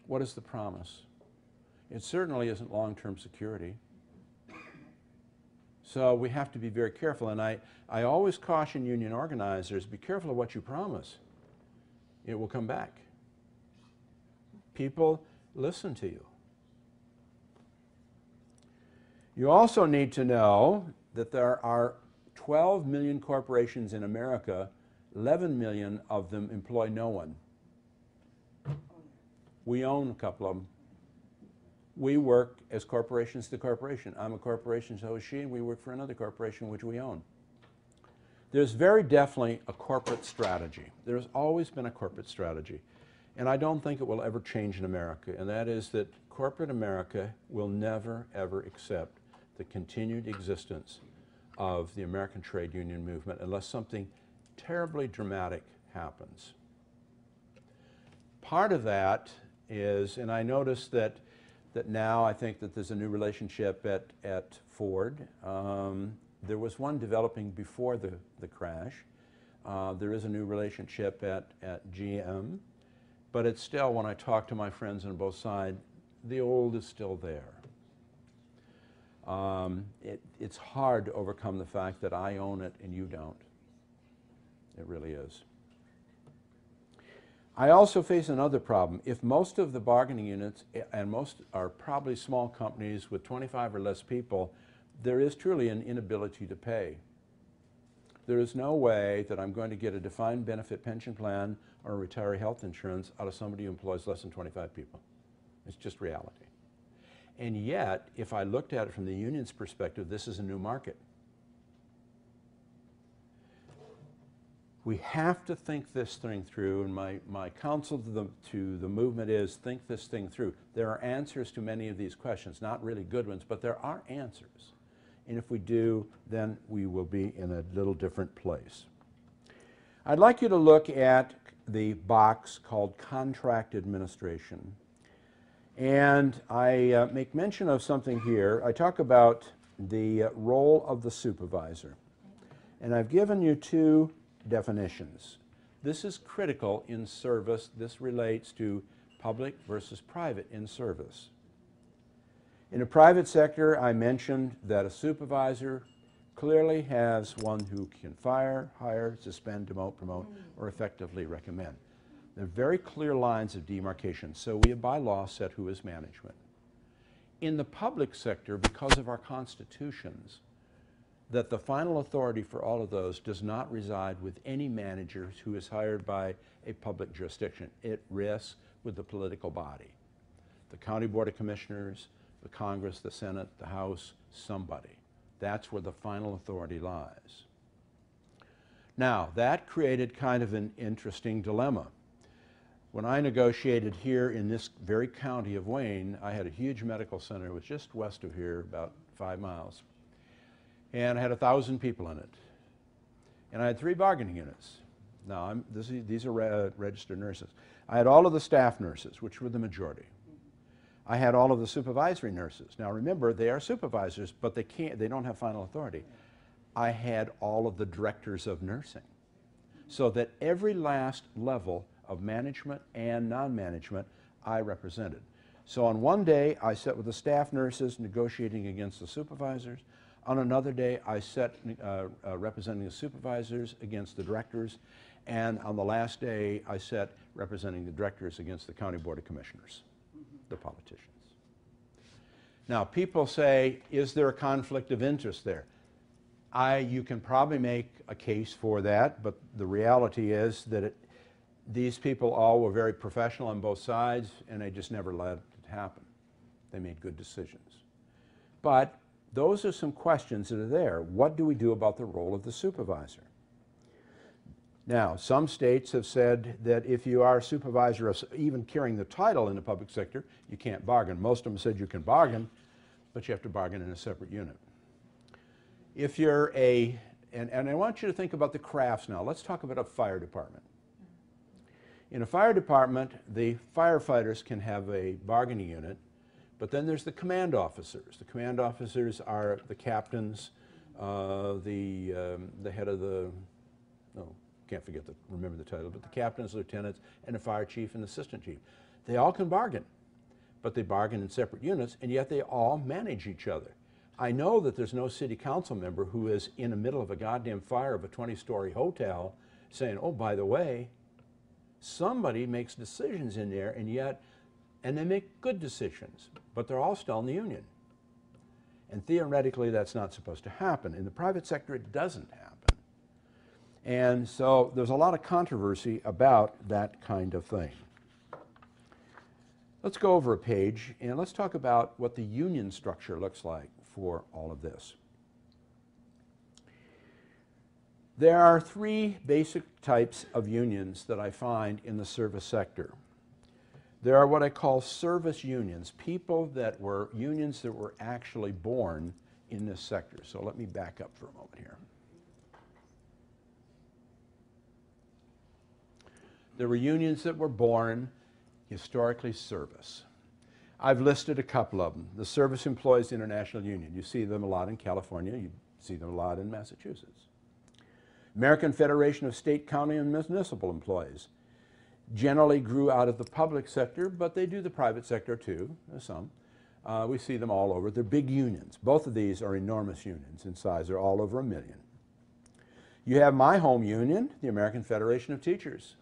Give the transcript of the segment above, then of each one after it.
What is the promise? It certainly isn't long-term security. So we have to be very careful, and I always caution union organizers, be careful of what you promise. It will come back. People listen to you. You also need to know that there are 12 million corporations in America. 11 million of them employ no one. We own a couple of them. We work as corporations to corporation. I'm a corporation, so is she, and we work for another corporation which we own. There's very definitely a corporate strategy. There's always been a corporate strategy. And I don't think it will ever change in America, and that is that corporate America will never, ever accept the continued existence of the American trade union movement unless something terribly dramatic happens. Part of that is, and I noticed that now I think that there's a new relationship at Ford. There was one developing before the crash. There is a new relationship at GM, but it's still, when I talk to my friends on both sides, the old is still there. It's hard to overcome the fact that I own it and you don't. It really is. I also face another problem. If most of the bargaining units, and most are probably small companies with 25 or less people, there is truly an inability to pay. There is no way that I'm going to get a defined benefit pension plan or retiree health insurance out of somebody who employs less than 25 people. It's just reality. And yet, if I looked at it from the union's perspective, this is a new market. We have to think this thing through, and my counsel to the movement is think this thing through. There are answers to many of these questions, not really good ones, but there are answers. And if we do, then we will be in a little different place. I'd like you to look at the box called Contract Administration. And I make mention of something here. I talk about the role of the supervisor. And I've given you two definitions. This is critical in service. This relates to public versus private in service. In a private sector, I mentioned that a supervisor clearly has one who can fire, hire, suspend, demote, promote, or effectively recommend. There are very clear lines of demarcation, so we have by law set who is management. In the public sector, because of our constitutions, that the final authority for all of those does not reside with any manager who is hired by a public jurisdiction. It rests with the political body. The County Board of Commissioners, the Congress, the Senate, the House, somebody. That's where the final authority lies. Now, that created kind of an interesting dilemma. When I negotiated here in this very county of Wayne, I had a huge medical center. It was just west of here, about 5 miles. And I had 1,000 people in it. And I had 3 bargaining units. Now, these are registered nurses. I had all of the staff nurses, which were the majority. I had all of the supervisory nurses. Now remember, they are supervisors, but they don't have final authority. I had all of the directors of nursing. So that every last level of management and non-management I represented. So on one day, I sat with the staff nurses negotiating against the supervisors. On another day, I sat representing the supervisors against the directors. And on the last day, I sat representing the directors against the County Board of Commissioners, the politicians. Now, people say, is there a conflict of interest there? You can probably make a case for that, but the reality is that these people all were very professional on both sides, and they just never let it happen. They made good decisions. But those are some questions that are there. What do we do about the role of the supervisor? Now, some states have said that if you are a supervisor, even carrying the title in the public sector, you can't bargain. Most of them said you can bargain, but you have to bargain in a separate unit. If you're and I want you to think about the crafts now. Let's talk about a fire department. In a fire department, the firefighters can have a bargaining unit, but then there's the command officers. The command officers are the captains, the head of the, can't remember the title, but the captains, lieutenants, and the fire chief and assistant chief. They all can bargain, but they bargain in separate units, and yet they all manage each other. I know that there's no city council member who is in the middle of a goddamn fire of a 20-story hotel saying, oh, by the way, somebody makes decisions in there, and they make good decisions, but they're all still in the union. And theoretically, that's not supposed to happen. In the private sector, it doesn't happen. And so there's a lot of controversy about that kind of thing. Let's go over a page, and let's talk about what the union structure looks like for all of this. There are three basic types of unions that I find in the service sector. There are what I call service unions, unions that were actually born in this sector. So let me back up for a moment here. There were unions that were born historically service. I've listed a couple of them. The Service Employees International Union. You see them a lot in California. You see them a lot in Massachusetts. American Federation of State, County, and Municipal Employees generally grew out of the public sector, but they do the private sector too, some. We see them all over. They're big unions. Both of these are enormous unions in size. They're all over 1 million. You have my home union, the American Federation of Teachers.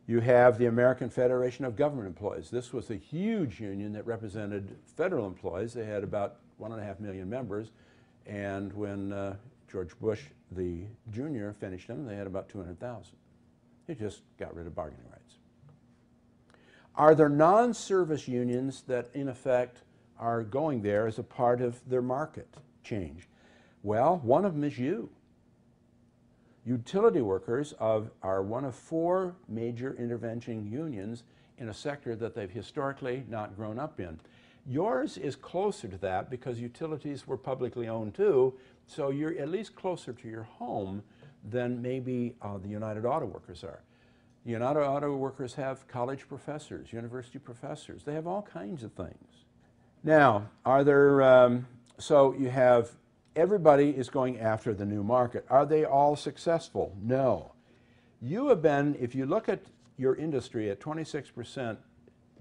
You have the American Federation of Government Employees. This was a huge union that represented federal employees. They had about 1.5 million members, and when George Bush, the Jr., finished them, they had about 200,000. They just got rid of bargaining rights. Are there non-service unions that, in effect, are going there as a part of their market change? Well, one of them is you. Utility workers are one of 4 major intervention unions in a sector that they've historically not grown up in. Yours is closer to that because utilities were publicly owned too, so you're at least closer to your home than maybe the United Auto Workers are. The United Auto Workers have college professors, university professors. They have all kinds of things. Now, are there, so you have, everybody is going after the new market. Are they all successful? No. You have been, if you look at your industry at 26%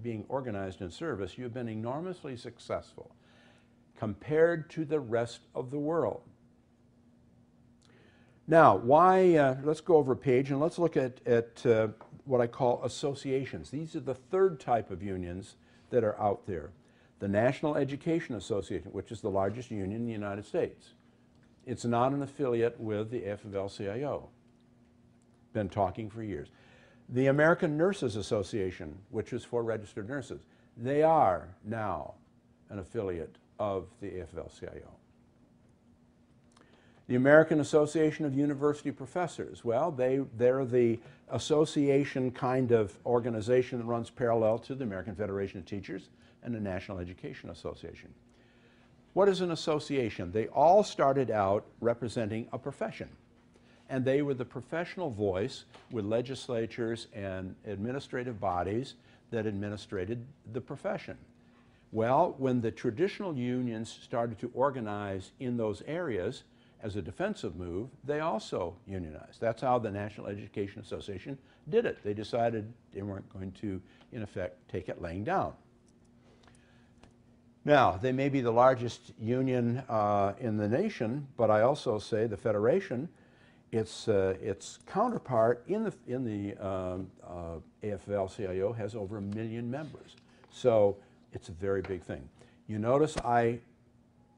being organized in service, you've been enormously successful compared to the rest of the world. Now, why, let's go over a page and let's look at what I call associations. These are the third type of unions that are out there. The National Education Association, which is the largest union in the United States. It's not an affiliate with the AFL-CIO. Been talking for years. The American Nurses Association, which is for registered nurses, they are now an affiliate of the AFL-CIO. The American Association of University Professors, well, they're the association kind of organization that runs parallel to the American Federation of Teachers and the National Education Association. What is an association? They all started out representing a profession, and they were the professional voice with legislatures and administrative bodies that administrated the profession. Well, when the traditional unions started to organize in those areas as a defensive move, they also unionized. That's how the National Education Association did it. They decided they weren't going to, in effect, take it laying down. Now, they may be the largest union in the nation, but I also say the Federation, its counterpart in the AFL-CIO has over 1 million members. So it's a very big thing. You notice I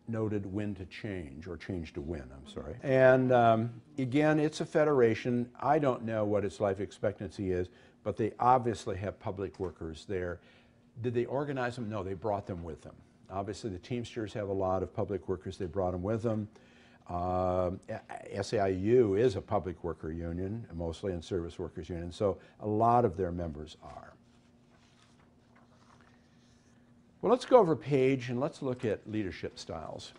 noted win to change, or change to win, I'm sorry. And again, it's a federation. I don't know what its life expectancy is, but they obviously have public workers there. Did they organize them? No, they brought them with them. Obviously, the Teamsters have a lot of public workers. They brought them with them. SAIU is a public worker union, mostly in service workers union, so a lot of their members are. Well, let's go over a page and let's look at leadership styles.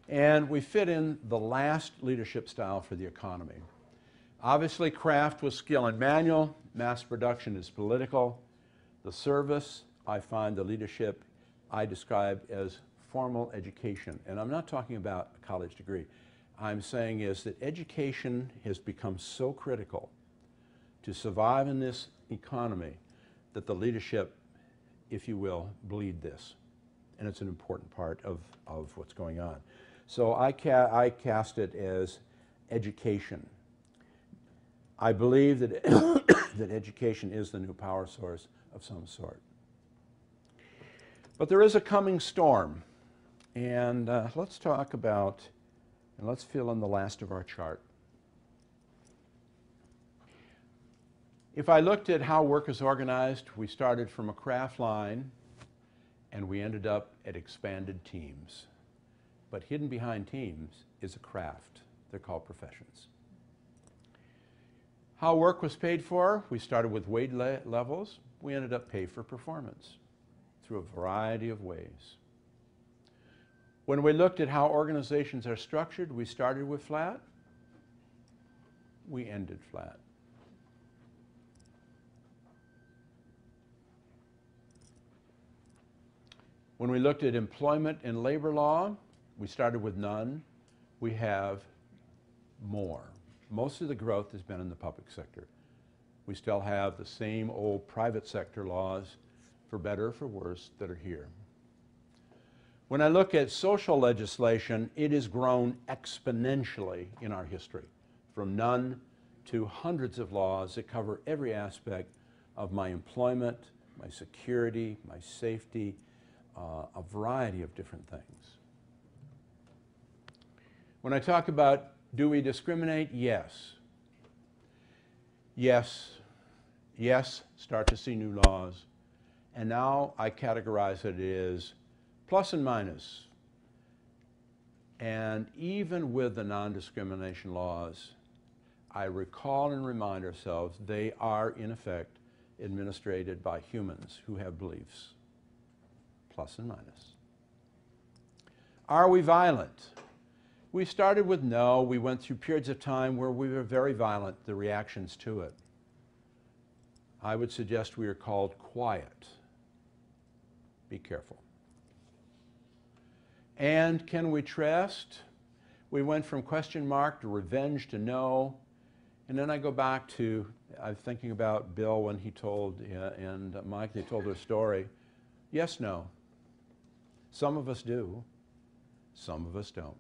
And we fit in the last leadership style for the economy. Obviously, craft was skill and manual. Mass production is political. The service, I find the leadership I describe as formal education, and I'm not talking about a college degree, I'm saying is that education has become so critical to survive in this economy that the leadership, if you will, bleed this. And it's an important part of what's going on. So I cast it as education. I believe that, that education is the new power source of some sort. But there is a coming storm. And let's talk about, and let's fill in the last of our chart. If I looked at how work is organized, we started from a craft line and we ended up at expanded teams. But hidden behind teams is a craft. They're called professions. How work was paid for, we started with wage levels. We ended up pay for performance through a variety of ways. When we looked at how organizations are structured, we started with flat. We ended flat. When we looked at employment and labor law, we started with none. We have more. Most of the growth has been in the public sector. We still have the same old private sector laws, for better or for worse, that are here. When I look at social legislation, it has grown exponentially in our history, from none to hundreds of laws that cover every aspect of my employment, my security, my safety, a variety of different things. When I talk about do we discriminate? Yes. Yes. Yes, start to see new laws. And now I categorize it as plus and minus. And even with the non-discrimination laws, I recall and remind ourselves they are, in effect, administrated by humans who have beliefs. Plus and minus. Are we violent? We started with no. We went through periods of time where we were very violent, the reactions to it. I would suggest we are called quiet. Be careful. And can we trust? We went from question mark to revenge to no. And then I go back to, I'm thinking about Bill when he told, and Mike, they told their story. Yes, no. Some of us do, some of us don't.